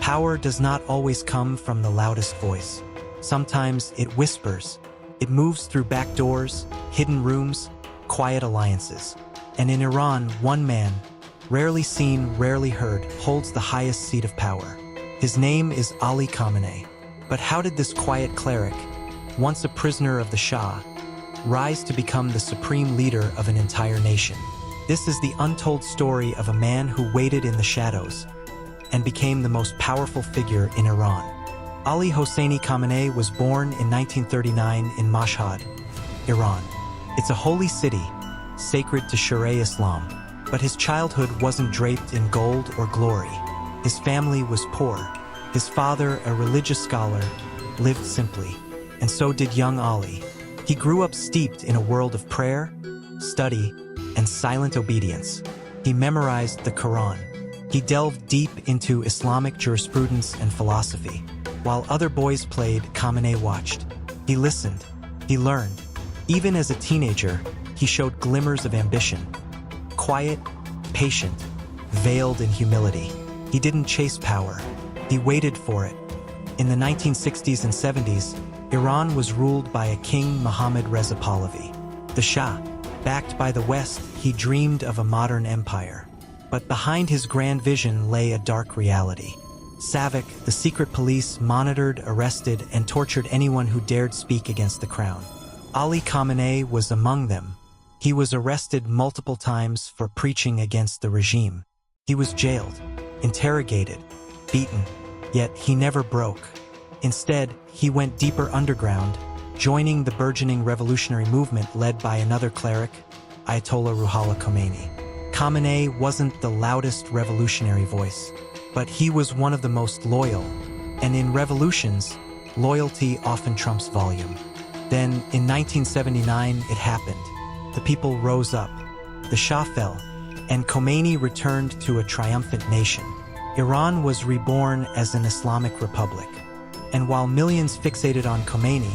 power does not always come from the loudest voice. Sometimes it whispers. It moves through back doors, hidden rooms, quiet alliances. And in Iran, one man, rarely seen, rarely heard, holds the highest seat of power. His name is Ali Khamenei. But how did this quiet cleric, once a prisoner of the Shah, rise to become the supreme leader of an entire nation? This is the untold story of a man who waited in the shadows and became the most powerful figure in Iran. Ali Hosseini Khamenei was born in 1939 in Mashhad, Iran. It's a holy city, sacred to Sharia Islam, but his childhood wasn't draped in gold or glory. His family was poor. His father, a religious scholar, lived simply, and so did young Ali. He grew up steeped in a world of prayer, study, and silent obedience. He memorized the Quran. He delved deep into Islamic jurisprudence and philosophy. While other boys played, Khamenei watched. He listened. He learned. Even as a teenager, he showed glimmers of ambition. Quiet, patient, veiled in humility. He didn't chase power. He waited for it. In the 1960s and 70s, Iran was ruled by a king, Mohammad Reza Pahlavi. The Shah. Backed by the West, he dreamed of a modern empire. But behind his grand vision lay a dark reality. SAVAK, the secret police, monitored, arrested, and tortured anyone who dared speak against the crown. Ali Khamenei was among them. He was arrested multiple times for preaching against the regime. He was jailed, interrogated, beaten, yet he never broke. Instead, he went deeper underground, joining the burgeoning revolutionary movement led by another cleric, Ayatollah Ruhollah Khomeini. Khamenei wasn't the loudest revolutionary voice, but he was one of the most loyal, and in revolutions, loyalty often trumps volume. Then, in 1979, it happened. The people rose up, the Shah fell, and Khomeini returned to a triumphant nation. Iran was reborn as an Islamic republic. And while millions fixated on Khomeini,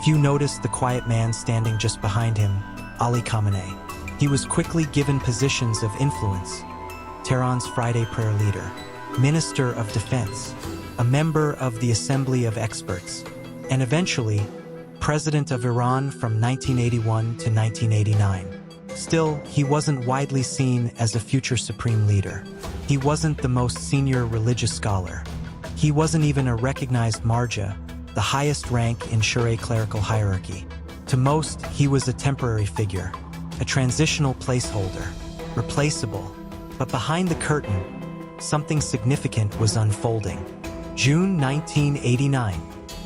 few noticed the quiet man standing just behind him, Ali Khamenei. He was quickly given positions of influence: Tehran's Friday prayer leader, Minister of Defense, a member of the Assembly of Experts, and eventually, President of Iran from 1981 to 1989. Still, he wasn't widely seen as a future supreme leader. He wasn't the most senior religious scholar. He wasn't even a recognized marja, the highest rank in Sharia clerical hierarchy. To most, he was a temporary figure, a transitional placeholder, replaceable. But behind the curtain, something significant was unfolding. June 1989,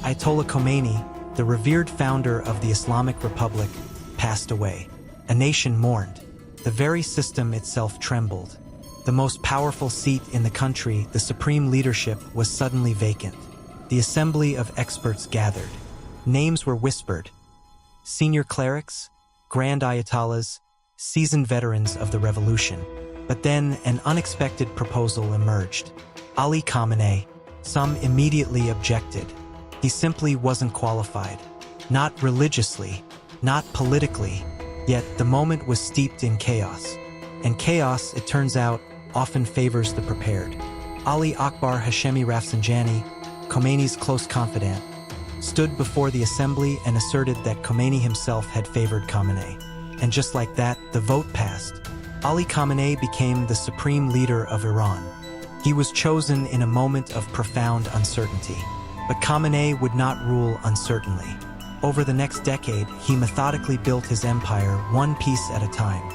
Ayatollah Khomeini, the revered founder of the Islamic Republic, passed away. A nation mourned. The very system itself trembled. The most powerful seat in the country, the supreme leadership, was suddenly vacant. The Assembly of Experts gathered. Names were whispered. Senior clerics, grand ayatollahs, seasoned veterans of the revolution. But then an unexpected proposal emerged. Ali Khamenei. Some immediately objected. He simply wasn't qualified. Not religiously, not politically. Yet the moment was steeped in chaos. And chaos, it turns out, often favors the prepared. Ali Akbar Hashemi Rafsanjani, Khomeini's close confidant, stood before the assembly and asserted that Khomeini himself had favored Khamenei. And just like that, the vote passed. Ali Khamenei became the supreme leader of Iran. He was chosen in a moment of profound uncertainty. But Khamenei would not rule uncertainly. Over the next decade, he methodically built his empire one piece at a time.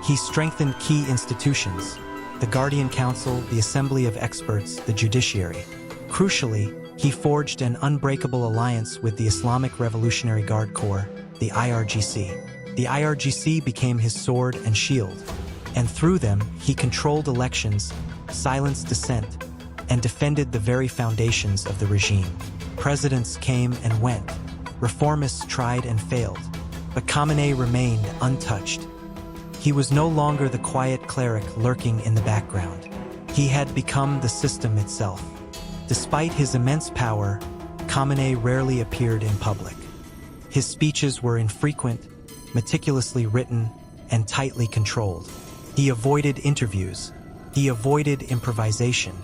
He strengthened key institutions: the Guardian Council, the Assembly of Experts, the judiciary. Crucially, he forged an unbreakable alliance with the Islamic Revolutionary Guard Corps, the IRGC. The IRGC became his sword and shield, and through them, he controlled elections, silenced dissent, and defended the very foundations of the regime. Presidents came and went. Reformists tried and failed. But Khamenei remained untouched. He was no longer the quiet cleric lurking in the background. He had become the system itself. Despite his immense power, Khamenei rarely appeared in public. His speeches were infrequent, meticulously written, and tightly controlled. He avoided interviews. He avoided improvisation.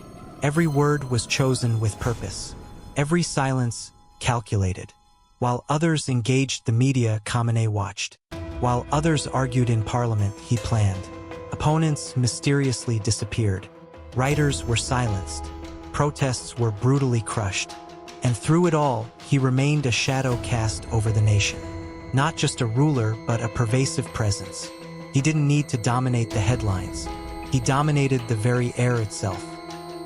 Every word was chosen with purpose. Every silence calculated. While others engaged the media, Khamenei watched. While others argued in parliament, he planned. Opponents mysteriously disappeared. Writers were silenced. Protests were brutally crushed. And through it all, he remained a shadow cast over the nation. Not just a ruler, but a pervasive presence. He didn't need to dominate the headlines. He dominated the very air itself.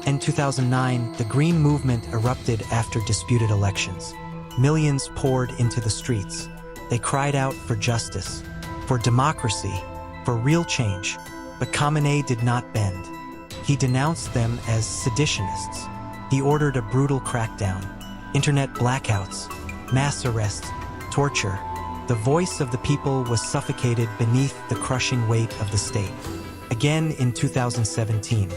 In 2009, the Green Movement erupted after disputed elections. Millions poured into the streets. They cried out for justice, for democracy, for real change. But Khamenei did not bend. He denounced them as seditionists. He ordered a brutal crackdown, internet blackouts, mass arrests, torture. The voice of the people was suffocated beneath the crushing weight of the state. Again in 2017,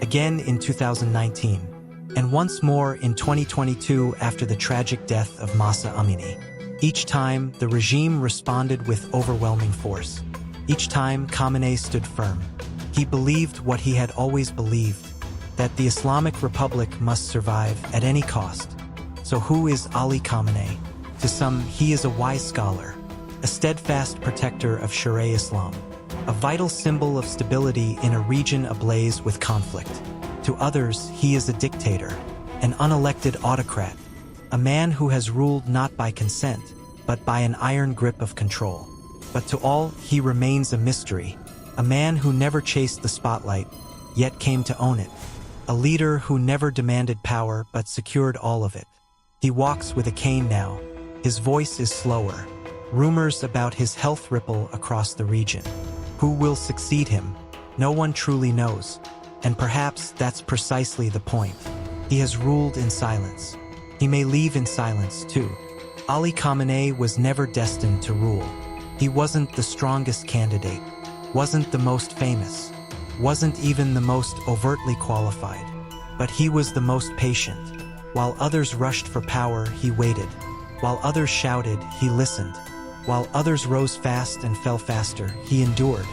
again in 2019, and once more in 2022 after the tragic death of Mahsa Amini. Each time, the regime responded with overwhelming force. Each time, Khamenei stood firm. He believed what he had always believed, that the Islamic Republic must survive at any cost. So who is Ali Khamenei? To some, he is a wise scholar, a steadfast protector of Sharia Islam, a vital symbol of stability in a region ablaze with conflict. To others, he is a dictator, an unelected autocrat, a man who has ruled not by consent, but by an iron grip of control. But to all, he remains a mystery, a man who never chased the spotlight, yet came to own it, a leader who never demanded power but secured all of it. He walks with a cane now. His voice is slower. Rumors about his health ripple across the region. Who will succeed him? No one truly knows. And perhaps that's precisely the point. He has ruled in silence. He may leave in silence too. Ali Khamenei was never destined to rule. He wasn't the strongest candidate, wasn't the most famous, wasn't even the most overtly qualified. But he was the most patient. While others rushed for power, he waited. While others shouted, he listened. While others rose fast and fell faster, he endured.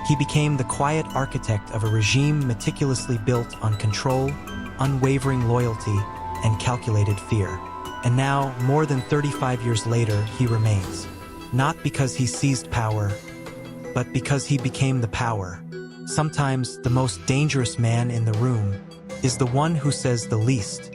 He became the quiet architect of a regime meticulously built on control, unwavering loyalty, and calculated fear. And now, more than 35 years later, he remains. Not because he seized power, but because he became the power. Sometimes the most dangerous man in the room is the one who says the least.